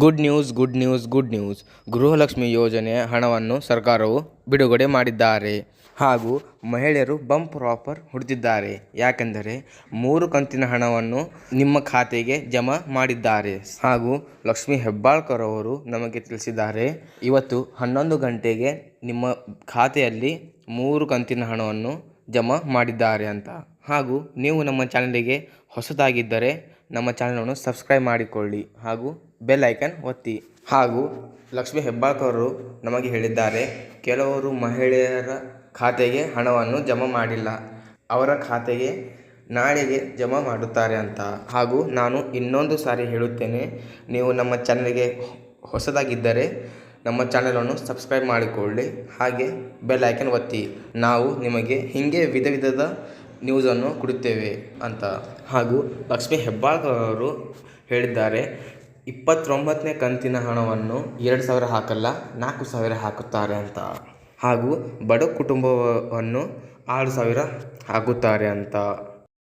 Good news good news good news Gruhalakshmi ಯೋಜನೆಯ ಹಣವನ್ನು ಸರ್ಕಾರವು ಬಿಡುಗಡೆ ಮಾಡಿದ್ದಾರೆ ಹಾಗೂ ಮಹಿಳೆಯರು ಬಂಪರ್ ಆಫರ್ ಹೊಡೆದಿದ್ದಾರೆ. ಯಾಕೆಂದರೆ 3 ಕಂತಿನ ಹಣವನ್ನು ನಿಮ್ಮ ಖಾತೆಗೆ ಜಮಾ ಮಾಡಿದ್ದಾರೆ ಹಾಗೂ ಲಕ್ಷ್ಮಿ ಹೆಬ್ಬಾಳ್ಕರ್ ಅವರು ನಮಗೆ ತಿಳಿಸಿದ್ದಾರೆ. ಇವತ್ತು 11 ಗಂಟೆಗೆ ನಿಮ್ಮ ಖಾತೆಯಲ್ಲಿ 3 ಕಂತಿನ ಹಣವನ್ನು ಜಮಾ ಮಾಡಿದ್ದಾರೆ ಅಂತ. ಹಾಗೂ ನೀವು ನಮ್ಮ ಚಾನಲಿಗೆ ಹೊಸದಾಗಿದ್ದರೆ ನಮ್ಮ ಚಾನಲನ್ನು ಸಬ್ಸ್ಕ್ರೈಬ್ ಮಾಡಿಕೊಳ್ಳಿ ಹಾಗೂ ಬೆಲ್ ಐಕನ್ ಒತ್ತಿ. ಹಾಗೂ ಲಕ್ಷ್ಮಿ ಹೆಬ್ಬಾಳ್ಕರ್ ಅವರು ನಮಗೆ ಹೇಳಿದ್ದಾರೆ, ಕೆಲವರು ಮಹಿಳೆಯರ ಖಾತೆಗೆ ಹಣವನ್ನು ಜಮಾ ಮಾಡಿಲ್ಲ, ಅವರ ಖಾತೆಗೆ ನಾಳೆಗೆ ಜಮಾ ಮಾಡುತ್ತಾರೆ ಅಂತ. ಹಾಗೂ ನಾನು ಇನ್ನೊಂದು ಸಾರಿ ಹೇಳುತ್ತೇನೆ, ನೀವು ನಮ್ಮ ಚಾನಲ್ಗೆ ಹೊಸದಾಗಿದ್ದರೆ ನಮ್ಮ ಚಾನಲನ್ನು ಸಬ್ಸ್ಕ್ರೈಬ್ ಮಾಡಿಕೊಳ್ಳಿ ಹಾಗೆ ಬೆಲ್ ಐಕನ್ ಒತ್ತಿ. ನಾವು ನಿಮಗೆ ಹೀಗೆ ವಿಧ ವಿಧದ ನ್ಯೂಸನ್ನು ಕೊಡುತ್ತೇವೆ ಅಂತ. ಹಾಗೂ ಲಕ್ಷ್ಮಿ ಹೆಬ್ಬಾಳ್ಕರ್ ಅವರು ಹೇಳಿದ್ದಾರೆ, 29ನೇ ಕಂತಿನ ಹಣವನ್ನು 2,000 ಹಾಕಲ್ಲ, 4,000 ಹಾಕುತ್ತಾರೆ ಅಂತ. ಹಾಗೂ ಬಡ ಕುಟುಂಬವನ್ನು 6,000 ಹಾಕುತ್ತಾರೆ ಅಂತ.